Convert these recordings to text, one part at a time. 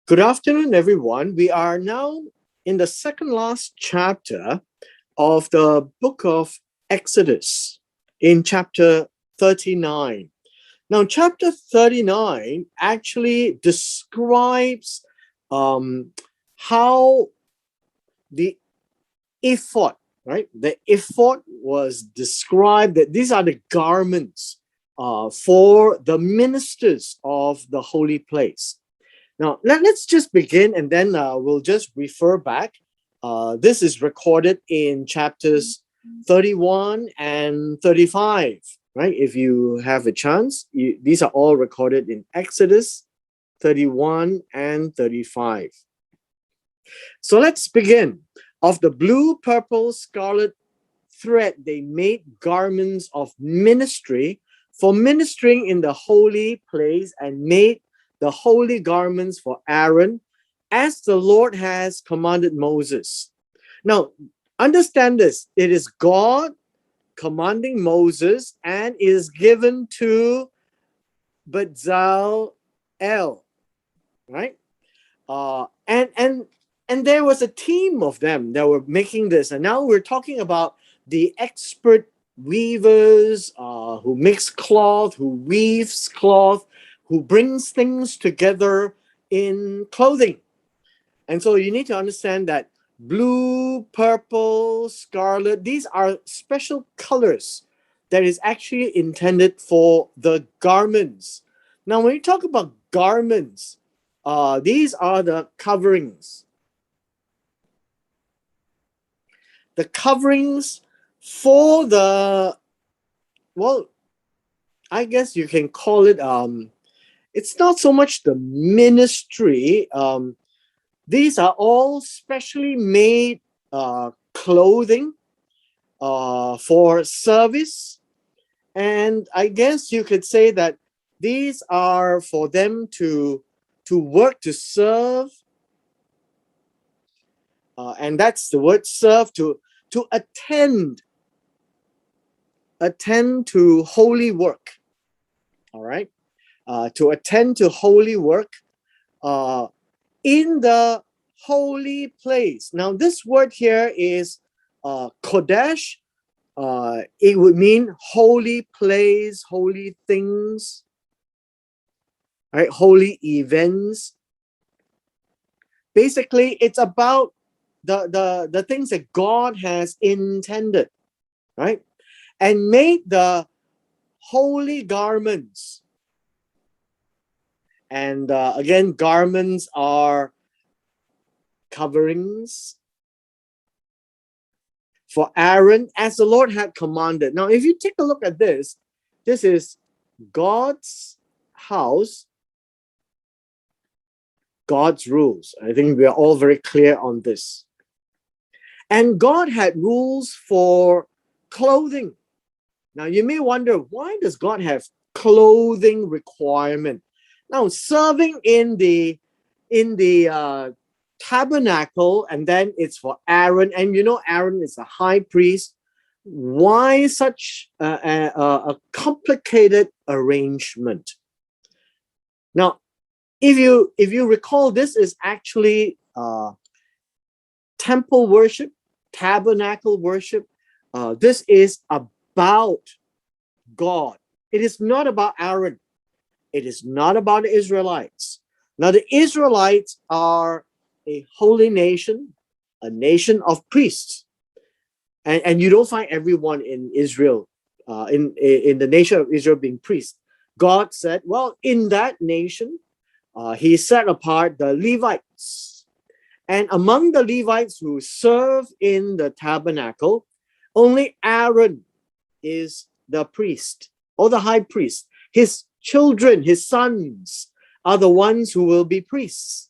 Good afternoon, everyone. We are now in the second last chapter of the book of Exodus in chapter 39. Now, chapter 39 actually describes how the ephod, right? The ephod was described that these are the garments for the ministers of the holy place. Now, let's just begin and then we'll just refer back. This is recorded in chapters 31 and 35, right? If you have a chance, these are all recorded in Exodus 31 and 35. So let's begin. Of the blue, purple, scarlet thread, they made garments of ministry for ministering in the holy place and made the holy garments for Aaron, as the Lord has commanded Moses. Now, understand this. It is God commanding Moses and is given to Bezalel, right? And there was a team of them that were making this. And now we're talking about the expert weavers who makes cloth, who weaves cloth, who brings things together in clothing. And so you need to understand that blue, purple, scarlet, these are special colors that is actually intended for the garments. Now, when you talk about garments, these are the coverings. The coverings for the, well, I guess you can call it, it's not so much the ministry. These are all specially made clothing for service. And I guess you could say that these are for them to work, to serve. And that's the word serve, to attend to holy work. All right. To attend to holy work in the holy place. Now, this word here is kodesh. It would mean holy place, holy things, right? Holy events. Basically, it's about the things that God has intended, right? And made the holy garments. And again, garments are coverings for Aaron as the Lord had commanded. Now, if you take a look at this, this is God's house, God's rules. I think we are all very clear on this. And God had rules for clothing. Now, you may wonder, why does God have clothing requirement? Now, serving in the tabernacle, and then it's for Aaron, and you know Aaron is a high priest. Why such a complicated arrangement? Now, if you recall, this is actually temple worship, tabernacle worship. This is about God. It is not about Aaron. It is not about the Israelites. Now, the Israelites are a holy nation, a nation of priests. And you don't find everyone in Israel, in the nation of Israel being priests. God said, well, in that nation, he set apart the Levites. And among the Levites who serve in the tabernacle, only Aaron is the priest or the high priest. His children, his sons, are the ones who will be priests.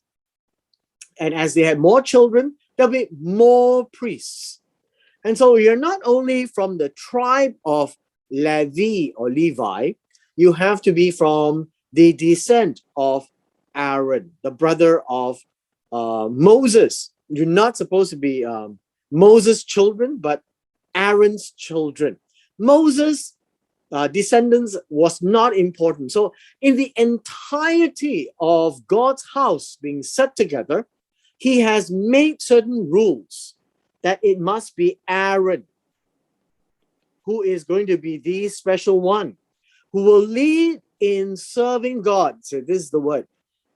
And as they have more children, there'll be more priests. And so you're not only from the tribe of Levi or Levi, you have to be from the descent of Aaron, the brother of Moses. You're not supposed to be Moses' children, but Aaron's children. Moses descendants was not important. So in the entirety of God's house being set together, he has made certain rules that it must be Aaron who is going to be the special one, who will lead in serving God. So this is the word,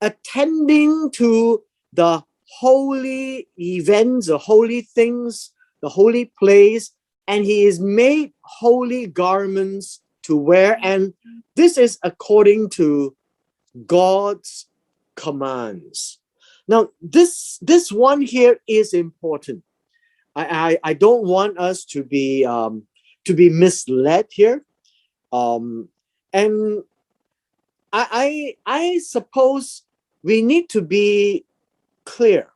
attending to the holy events, the holy things, the holy place, and he is made holy garments to wear. And this is according to God's commands. Now, this one here is important. I don't want us to be misled here. And I suppose we need to be clear.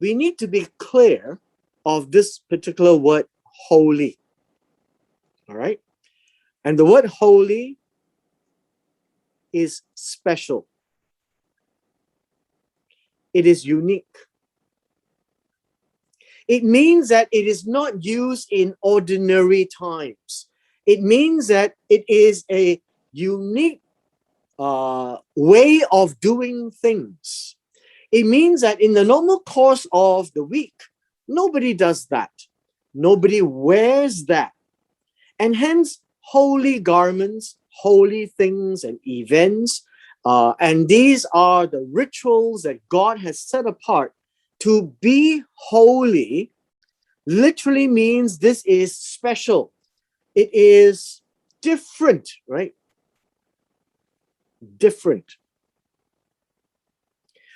We need to be clear of this particular word, holy. All right? And the word holy is special. It is unique. It means that it is not used in ordinary times. It means that it is a unique way of doing things. It means that in the normal course of the week, nobody does that. Nobody wears that. And hence, holy garments, holy things and events, and these are the rituals that God has set apart. To be holy literally means this is special. It is different, right? Different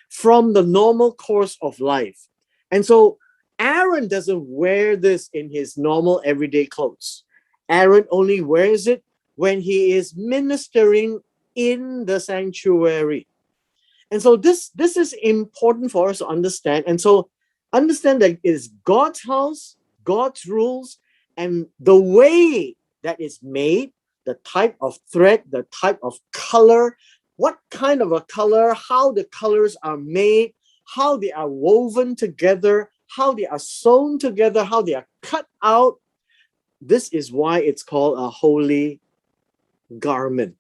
from the normal course of life. And so Aaron doesn't wear this in his normal everyday clothes. Aaron only wears it when he is ministering in the sanctuary. And so this is important for us to understand. And so understand that it is God's house, God's rules, and the way that is made, the type of thread, the type of color, what kind of a color, how the colors are made, how they are woven together, how they are sewn together, how they are cut out. This is why it's called a holy garment.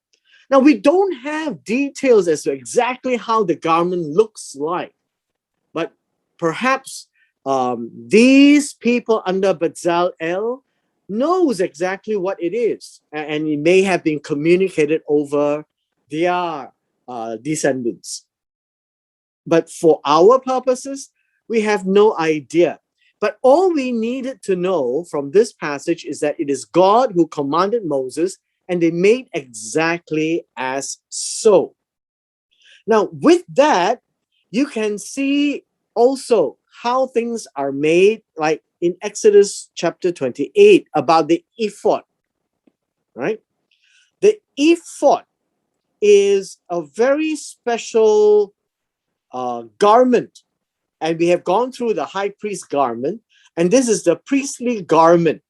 Now, we don't have details as to exactly how the garment looks like, but perhaps these people under Bezalel knows exactly what it is, and it may have been communicated over their descendants. But for our purposes, we have no idea. But all we needed to know from this passage is that it is God who commanded Moses, and they made exactly as so. Now, with that, you can see also how things are made, like in Exodus chapter 28, about the ephod, right? The ephod is a very special garment, and we have gone through the high priest garment, and this is the priestly garment.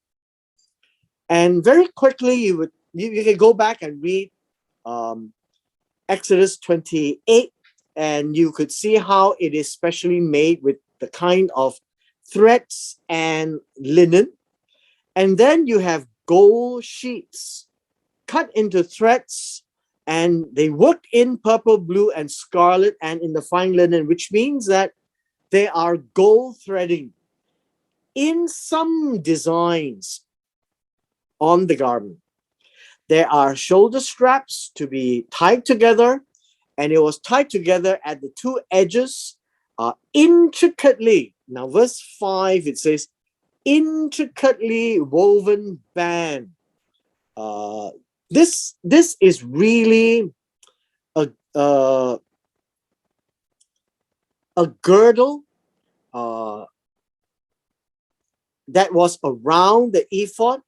And very quickly, you can go back and read Exodus 28, and you could see how it is specially made with the kind of threads and linen. And then you have gold sheets cut into threads, and they worked in purple, blue, and scarlet, and in the fine linen, which means that they are gold threading in some designs on the garment. There are shoulder straps to be tied together, and it was tied together at the two edges intricately. Now, verse 5, it says, intricately woven band. This is really a girdle that was around the ephod.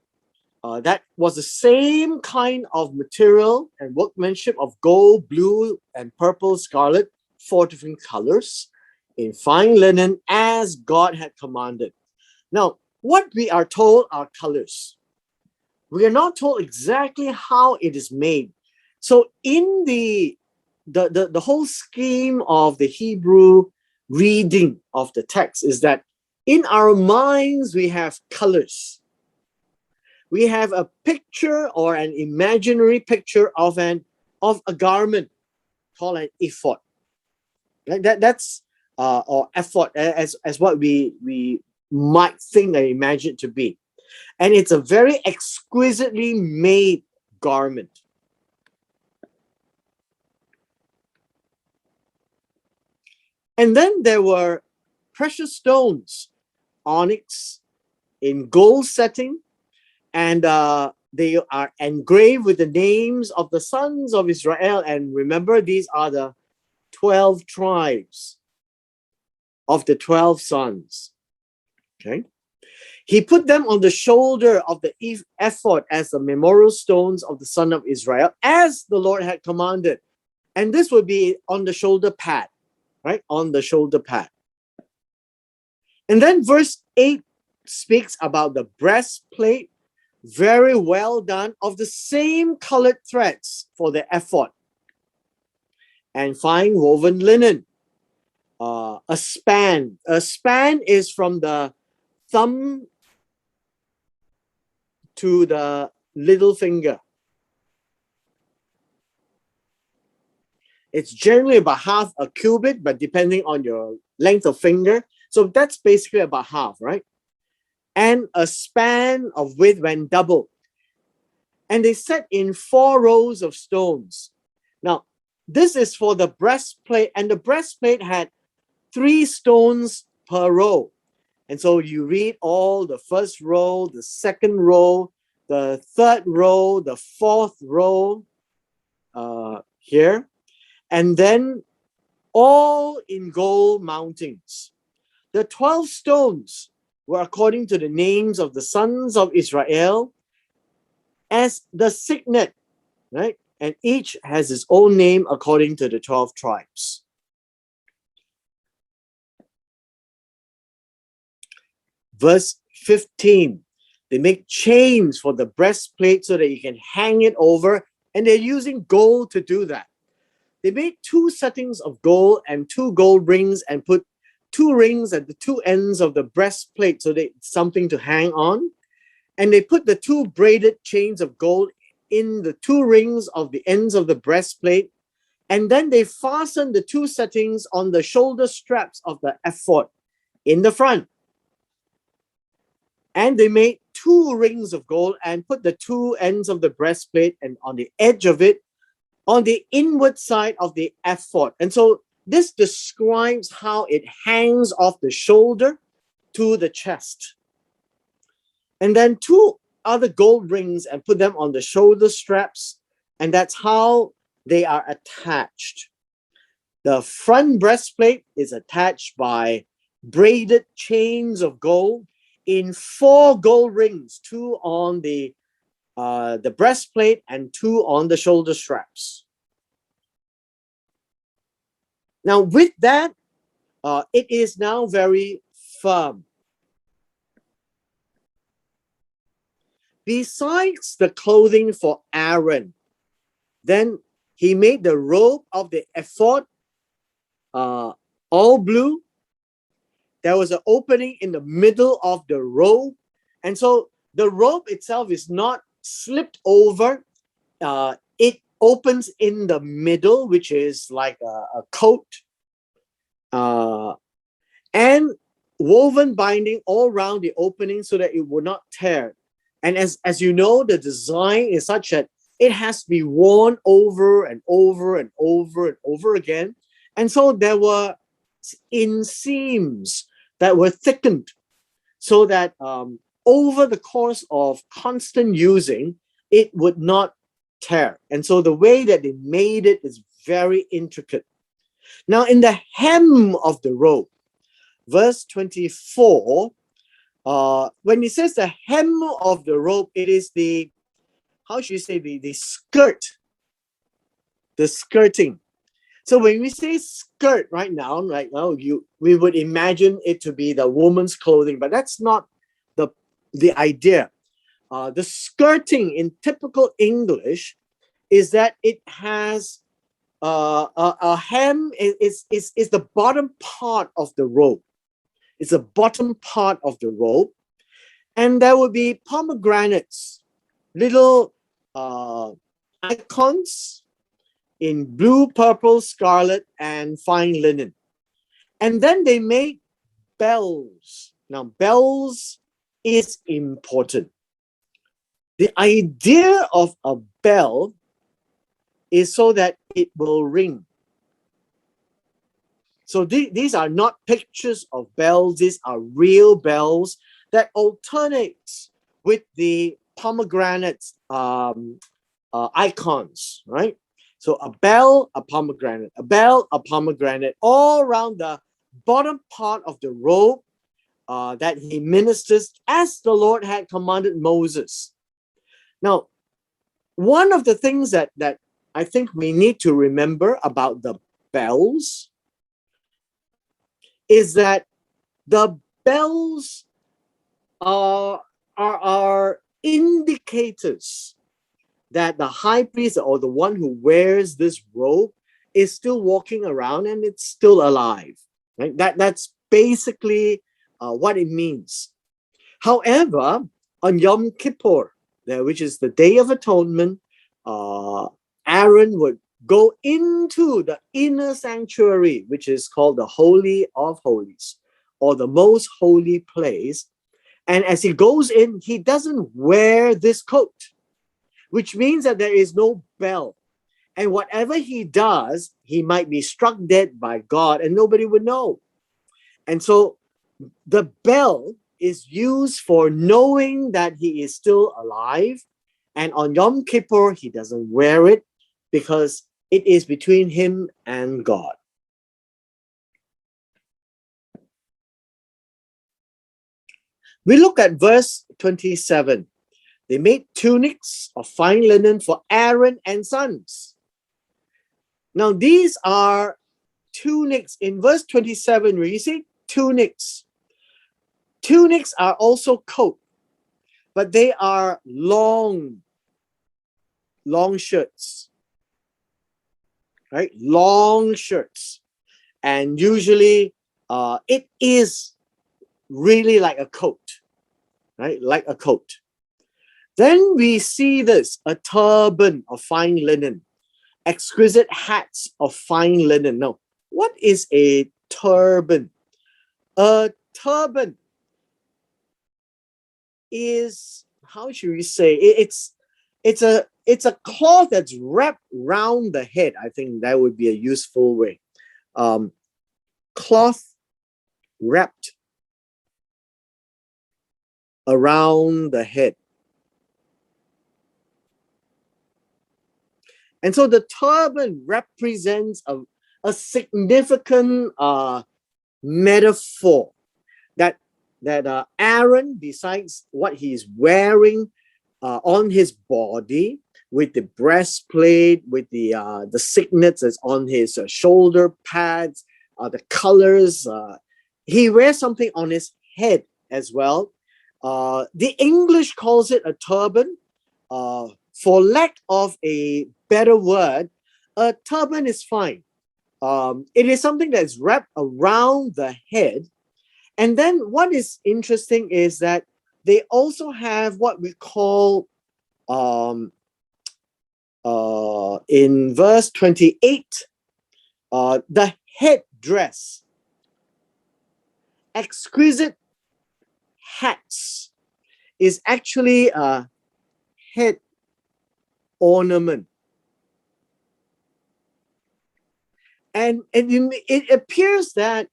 That was the same kind of material and workmanship of gold, blue, and purple, scarlet, 4 different colors in fine linen as God had commanded. Now, what we are told are colors. We are not told exactly how it is made. So in the whole scheme of the Hebrew reading of the text is that in our minds we have colors. we have a picture or an imaginary picture of a garment called an ephod. That's or ephod as what we might think and imagine it to be. And it's a very exquisitely made garment. And then there were precious stones, onyx in gold setting, and they are engraved with the names of the sons of Israel. And remember, these are the 12 tribes of the 12 sons. Okay. He put them on the shoulder of the ephod as the memorial stones of the son of Israel, as the Lord had commanded. And this would be on the shoulder pad, right? On the shoulder pad. And then verse 8 speaks about the breastplate, very well done, of the same colored threads for the ephod, and fine woven linen. A span. A span is from the thumb to the little finger. It's generally about half a cubit, but depending on your length of finger. So that's basically about half, right? And a span of width when doubled. And they set in 4 rows of stones. Now, this is for the breastplate, and the breastplate had 3 stones per row. And so you read all the first row, the second row, the third row, the fourth row here, and then all in gold mountings. The 12 stones were according to the names of the sons of Israel as the signet, right? And each has its own name according to the 12 tribes. Verse 15, they make chains for the breastplate so that you can hang it over, and they're using gold to do that. They made 2 settings of gold and 2 gold rings, and put 2 rings at the 2 ends of the breastplate so that it's something to hang on. And they put the 2 braided chains of gold in the 2 rings of the ends of the breastplate. And then they fastened the 2 settings on the shoulder straps of the ephod in the front. And they made 2 rings of gold and put the 2 ends of the breastplate and on the edge of it on the inward side of the ephod. And so this describes how it hangs off the shoulder to the chest. And then 2 other gold rings and put them on the shoulder straps. And that's how they are attached. The front breastplate is attached by braided chains of gold in 4 gold rings, 2 on the breastplate and 2 on the shoulder straps. Now with that, it is now very firm. Besides the clothing for Aaron, then he made the robe of the ephod all blue. There was an opening in the middle of the robe. And so the robe itself is not slipped over. It opens in the middle, which is like a coat. And woven binding all around the opening so that it would not tear. And as you know, the design is such that it has to be worn over and over and over and over again. And so there were inseams that were thickened so that over the course of constant using, it would not tear. And so the way that they made it is very intricate. Now in the hem of the robe, verse 24, when it says the hem of the robe, it is the, how should you say, the skirt, the skirting. So when we say skirt right now, right now, we would imagine it to be the woman's clothing, but that's not the idea. The skirting in typical English is that it has a hem is the bottom part of the robe. It's the bottom part of the robe, and there will be pomegranates little icons in blue, purple, scarlet, and fine linen. And then they made bells. Now, bells is important. The idea of a bell is so that it will ring. So these are not pictures of bells. These are real bells that alternates with the pomegranate icons, right? So a bell, a pomegranate, a bell, a pomegranate, all around the bottom part of the robe that he ministers as the Lord had commanded Moses. Now, one of the things that I think we need to remember about the bells is that the bells are indicators that the high priest or the one who wears this robe is still walking around and it's still alive. Right? That's basically what it means. However, on Yom Kippur, which is the Day of Atonement, Aaron would go into the inner sanctuary, which is called the Holy of Holies, or the most holy place. And as he goes in, he doesn't wear this coat, which means that there is no bell. And whatever he does, he might be struck dead by God and nobody would know. And so the bell is used for knowing that he is still alive. And on Yom Kippur, he doesn't wear it because it is between him and God. We look at verse 27. They made tunics of fine linen for Aaron and sons. Now, these are tunics. In verse 27, where you see tunics. Tunics are also coat, but they are long shirts. Right? Long shirts. And usually it is really like a coat. Right? Like a coat. Then we see this, a turban of fine linen, exquisite hats of fine linen. Now, what is a turban? A turban is, how should we say, it's a cloth that's wrapped around the head. I think that would be a useful way. Cloth wrapped around the head. And so the turban represents a significant metaphor that Aaron, besides what he's wearing on his body, with the breastplate, with the signets that's on his shoulder pads, the colors, he wears something on his head as well. The English calls it a turban. For lack of a better word, a turban is fine. It is something that's wrapped around the head. And then what is interesting is that they also have what we call, in verse 28, the headdress. Exquisite hats is actually a head ornament. And it appears that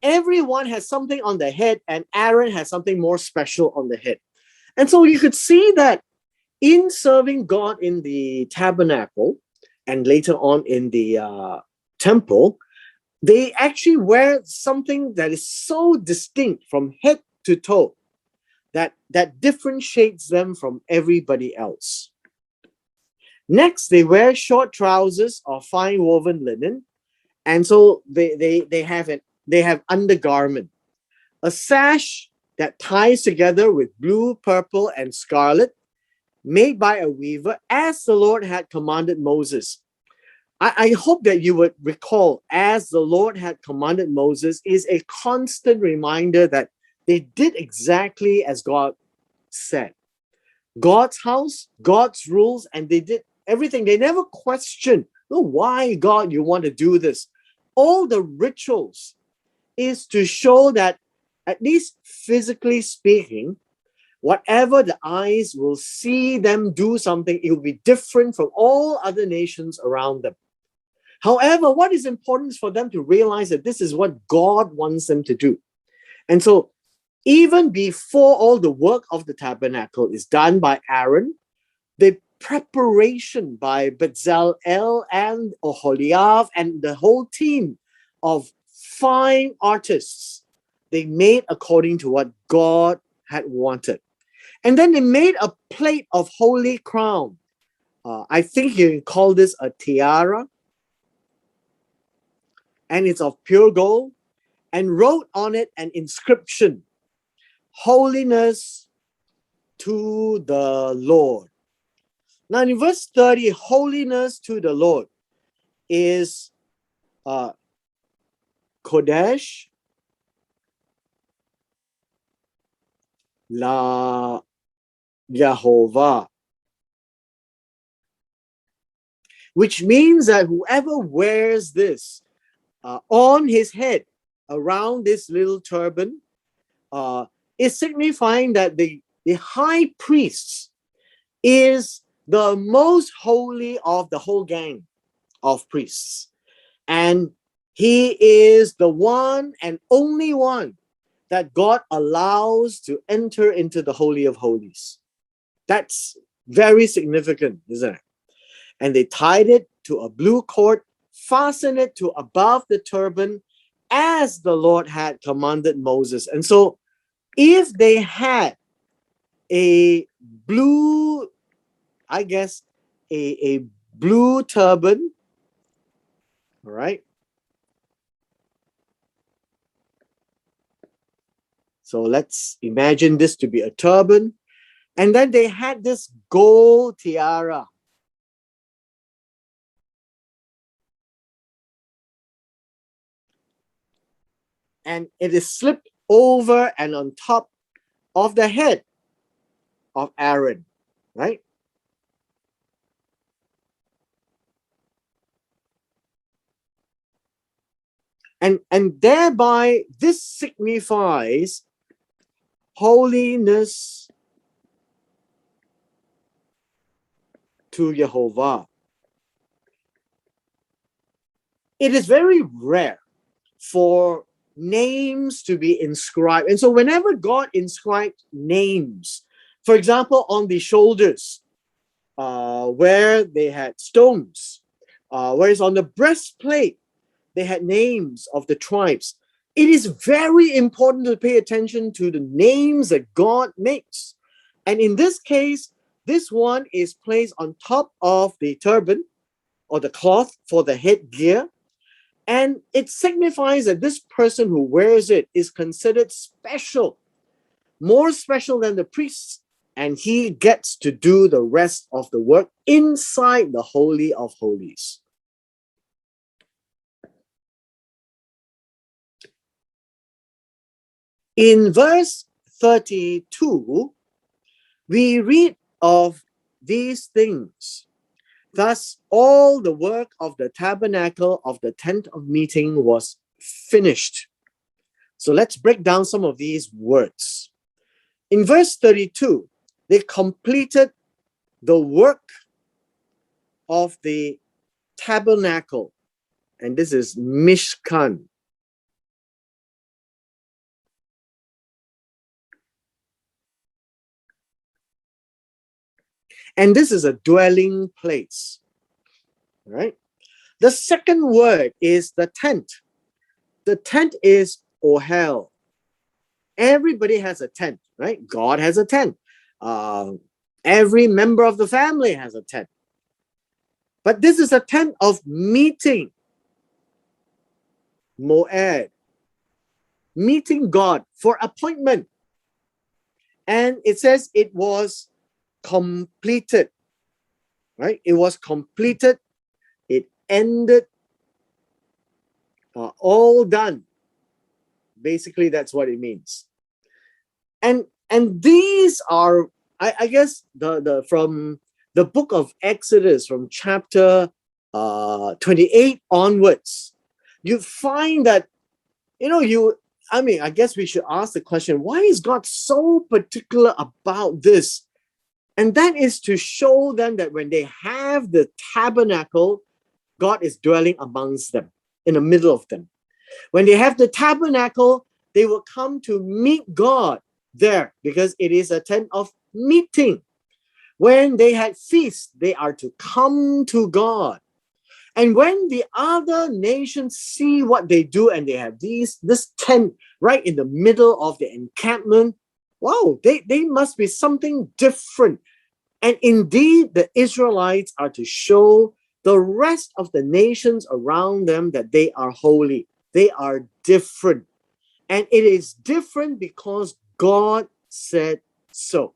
everyone has something on the head, and Aaron has something more special on the head. And so you could see that in serving God in the tabernacle and later on in the temple, they actually wear something that is so distinct from head to toe that differentiates them from everybody else. Next, they wear short trousers of fine woven linen, and so they have undergarment, a sash that ties together with blue, purple, and scarlet, made by a weaver, as the Lord had commanded Moses. I hope that you would recall, as the Lord had commanded Moses is a constant reminder that they did exactly as God said. God's house, God's rules, and they did everything. They never questioned, oh, why, God, you want to do this? All the rituals is to show that, at least physically speaking, whatever the eyes will see them do something, it will be different from all other nations around them. However, what is important is for them to realize that this is what God wants them to do. And so, even before all the work of the tabernacle is done by Aaron, the preparation by Bezalel and Oholiab and the whole team of fine artists, they made according to what God had wanted. And then they made a plate of holy crown. I think you can call this a tiara. And it's of pure gold. And wrote on it an inscription, holiness to the Lord. Now in verse 30, holiness to the Lord is Kodesh la Yehovah, which means that whoever wears this on his head, around this little turban, is signifying that the high priest is the most holy of the whole gang of priests. And he is the one and only one that God allows to enter into the Holy of Holies. That's very significant, isn't it? And they tied it to a blue cord, fastened it to above the turban, as the Lord had commanded Moses. And so if they had a blue, I guess, a blue turban, all right? So let's imagine this to be a turban. And then they had this gold tiara. And it is slipped over and on top of the head of Aaron, right? And thereby this signifies holiness to Jehovah. It is very rare for names to be inscribed. And so whenever God inscribed names, for example, on the shoulders, where they had stones, whereas on the breastplate, they had names of the tribes. It is very important to pay attention to the names that God makes. And in this case, this one is placed on top of the turban or the cloth for the headgear. And it signifies that this person who wears it is considered special, more special than the priests. And he gets to do the rest of the work inside the Holy of Holies. In verse 32, we read of these things. Thus, all the work of the tabernacle of the tent of meeting was finished. So let's break down some of these words. In verse 32, they completed the work of the tabernacle. And this is Mishkan. And this is a dwelling place, right? The second word is the tent. The tent is ohel. Everybody has a tent, right? God has a tent. Every member of the family has a tent. But this is a tent of meeting, moed, meeting God for appointment. And it says it was completed, right? It was completed. It ended, all done. Basically, that's what it means. And these are, I guess the from the book of Exodus, from chapter 28 onwards, you find that, I guess we should ask the question, why is God so particular about this? And that is to show them that when they have the tabernacle, God is dwelling amongst them, in the middle of them. When they have the tabernacle, they will come to meet God there, because it is a tent of meeting. When they had feasts, they are to come to God. And when the other nations see what they do, and they have this tent right in the middle of the encampment, wow, they must be something different. And indeed, the Israelites are to show the rest of the nations around them that they are holy. They are different. And it is different because God said so.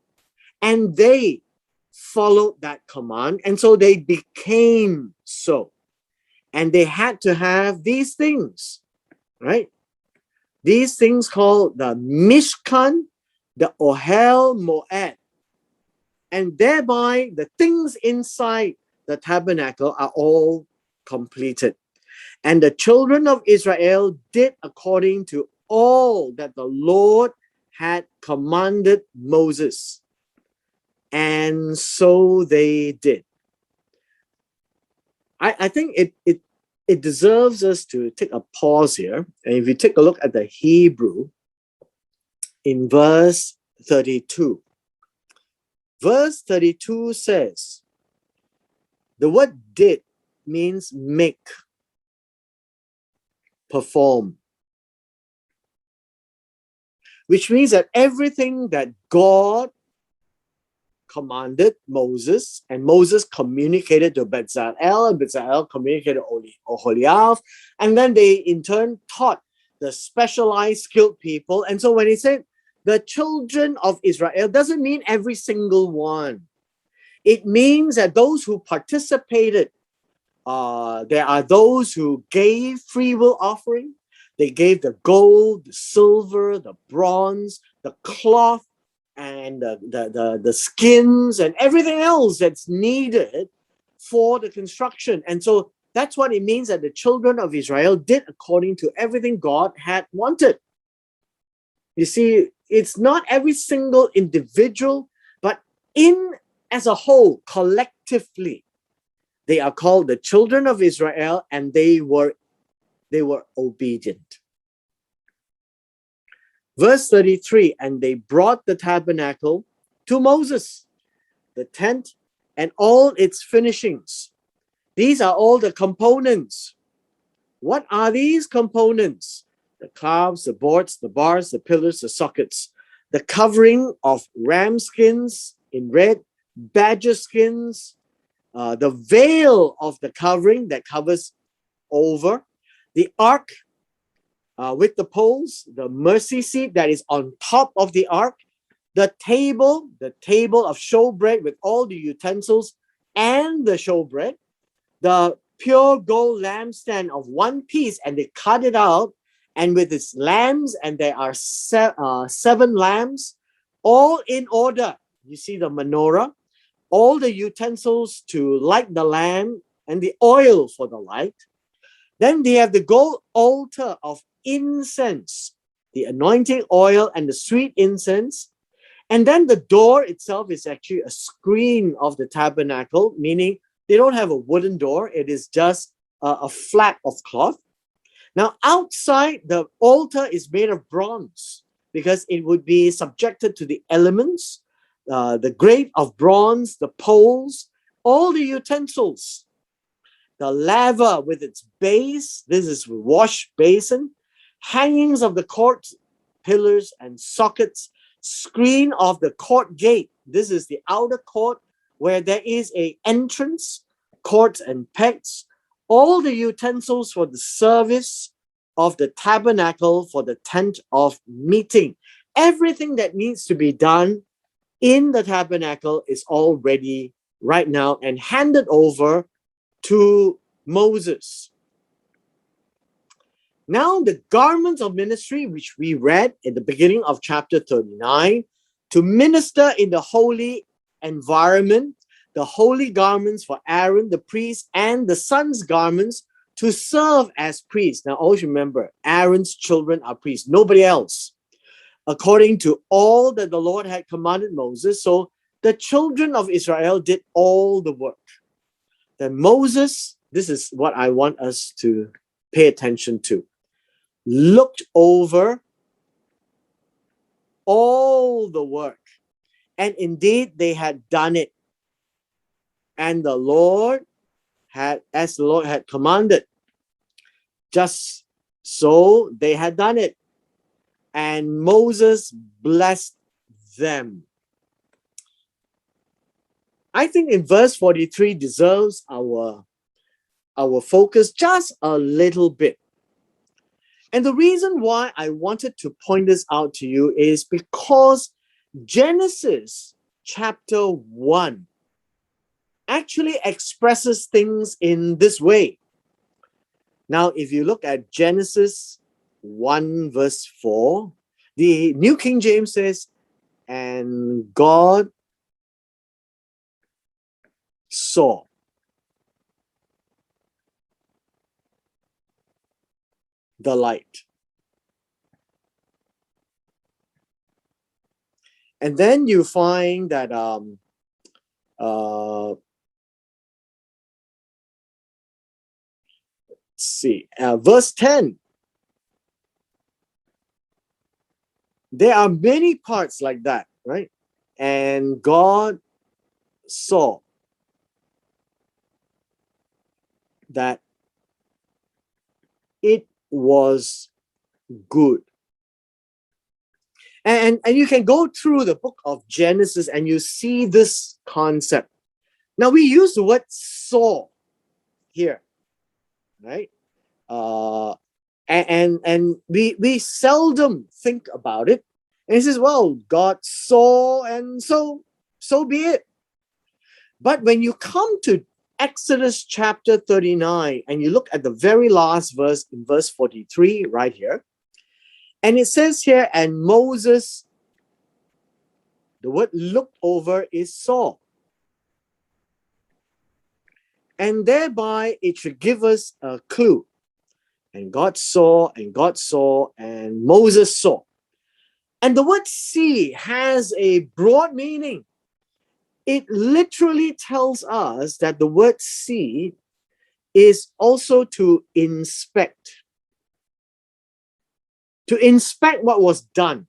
And they followed that command. And so they became so. And they had to have these things, right? These things called the Mishkan, the Ohel Moed. And thereby the things inside the tabernacle are all completed. And the children of Israel did according to all that the Lord had commanded Moses. And so they did. I think it deserves us to take a pause here. And if you take a look at the Hebrew in verse 32. Verse 32 says, the word did means make, perform. Which means that everything that God commanded Moses, and Moses communicated to Bezalel, and Bezalel communicated to Oholiab, and then they in turn taught the specialized, skilled people. And so when he said the children of Israel, doesn't mean every single one. It means that those who participated, there are those who gave free will offering. They gave the gold, the silver, the bronze, the cloth, and the skins, and everything else that's needed for the construction. And so that's what it means that the children of Israel did according to everything God had wanted. You see, it's not every single individual, but as a whole, collectively, they are called the children of Israel, and they were obedient. Verse 33, and they brought the tabernacle to Moses, the tent and all its finishings. These are all the components. What are these components? The calves, the boards, the bars, the pillars, the sockets, the covering of ram skins in red, badger skins, the veil of the covering that covers over, the ark with the poles, the mercy seat that is on top of the ark, the table of showbread with all the utensils and the showbread, the pure gold lampstand of one piece, and they cut it out, and with its lamps, and there are 7 lamps, all in order. You see the menorah, all the utensils to light the lamp, and the oil for the light. Then they have the gold altar of incense, the anointing oil and the sweet incense. And then the door itself is actually a screen of the tabernacle, meaning they don't have a wooden door. It is just a flap of cloth. Now, outside, the altar is made of bronze because it would be subjected to the elements, the grate of bronze, the poles, all the utensils. The laver with its base, this is wash basin, hangings of the court, pillars and sockets, screen of the court gate. This is the outer court where there is an entrance, courts and pegs, all the utensils for the service of the tabernacle, for the tent of meeting. Everything that needs to be done in the tabernacle is all ready right now and handed over to Moses. Now, the garments of ministry, which we read at the beginning of chapter 39, to minister in the holy environment, the holy garments for Aaron, the priest, and the son's garments to serve as priests. Now, always remember, Aaron's children are priests, nobody else. According to all that the Lord had commanded Moses. So the children of Israel did all the work. Then Moses, this is what I want us to pay attention to, looked over all the work. And indeed, they had done it. And the Lord had, as the Lord had commanded, just so they had done it. And Moses blessed them. I think in verse 43 deserves our focus just a little bit. And the reason why I wanted to point this out to you is because Genesis chapter 1 actually expresses things in this way. Now, if you look at Genesis 1 verse 4, the New King James says, and God saw. The light. And then you find that let's see, verse 10. There are many parts like that, right? And God saw that it was good. And you can go through the book of Genesis and you see this concept. Now we use the word saw here, right? And we seldom think about it. And he says, well, God saw, and so be it. But when you come to Exodus chapter 39, and you look at the very last verse in verse 43 right here, and it says here, and Moses, the word looked over is saw. And thereby it should give us a clue. And God saw, and God saw, and Moses saw. And the word see has a broad meaning. It literally tells us that the word see is also to inspect. To inspect what was done.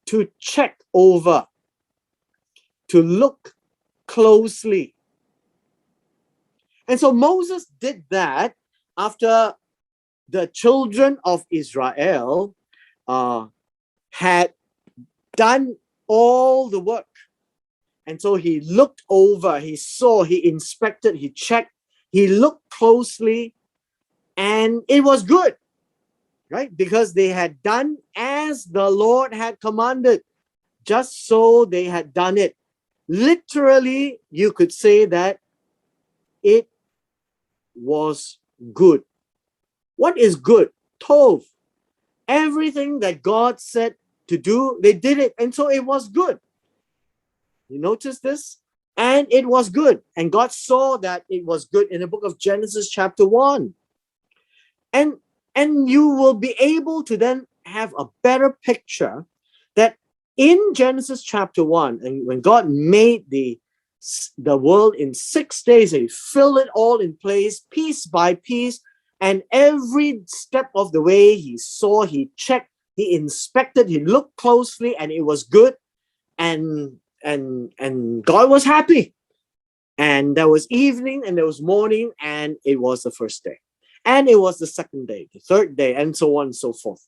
To check over. To look closely. And so Moses did that after the children of Israel had done all the work. And so he looked over, he saw, he inspected, he checked, he looked closely, and it was good, right? Because they had done as the Lord had commanded, just so they had done it. Literally, you could say that it was good. What is good? Tov. Everything that God said to do, they did it, and so it was good. You notice this? And it was good. And God saw that it was good in the book of Genesis chapter 1. And you will be able to then have a better picture that in Genesis chapter 1, and when God made the world in 6 days, and he filled it all in place, piece by piece, and every step of the way he saw, he checked, he inspected, he looked closely, and it was good. And God was happy. And there was evening and there was morning, and it was the first day. And it was the second day, the third day, and so on and so forth.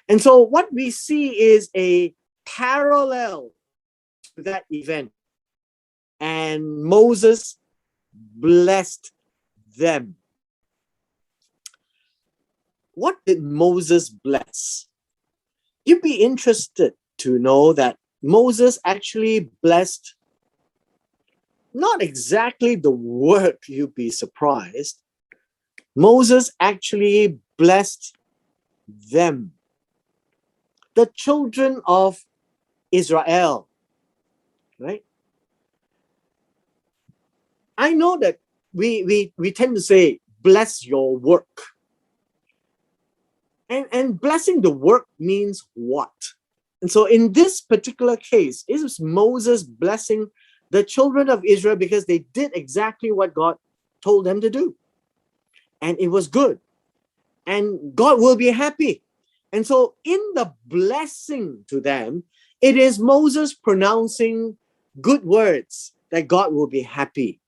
And so what we see is a parallel to that event. And Moses blessed them. What did Moses bless? You'd be interested to know that Moses actually blessed not exactly the work, you'd be surprised. Moses actually blessed them. The children of Israel, right? I know that we tend to say, bless your work. And blessing the work means what? And so in this particular case, it was Moses blessing the children of Israel because they did exactly what God told them to do. And it was good. And God will be happy. And so in the blessing to them, it is Moses pronouncing good words that God will be happy.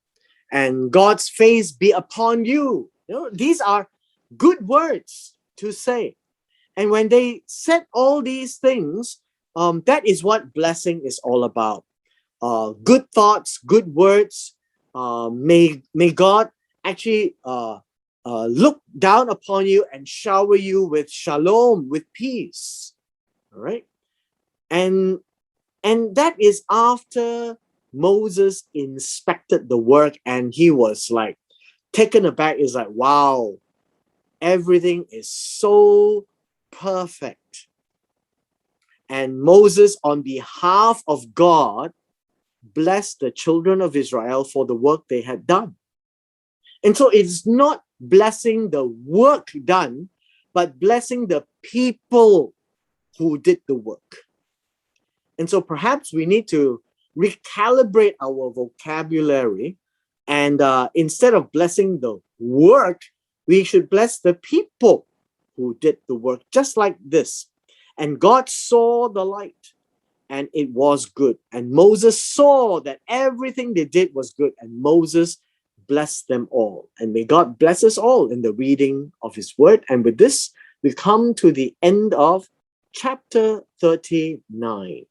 And God's face be upon you. You know, these are good words to say. And when they said all these things, that is what blessing is all about. Good thoughts, good words. May God actually look down upon you and shower you with shalom, with peace. All right, and that is after Moses inspected the work and he was like taken aback. Is like, wow, everything is so perfect. And Moses, on behalf of God, blessed the children of Israel for the work they had done. And so it's not blessing the work done, but blessing the people who did the work. And so perhaps we need to recalibrate our vocabulary, and instead of blessing the work, we should bless the people who did the work, just like this. And God saw the light, and it was good. And Moses saw that everything they did was good, and Moses blessed them all. And may God bless us all in the reading of his word. And with this, we come to the end of chapter 39.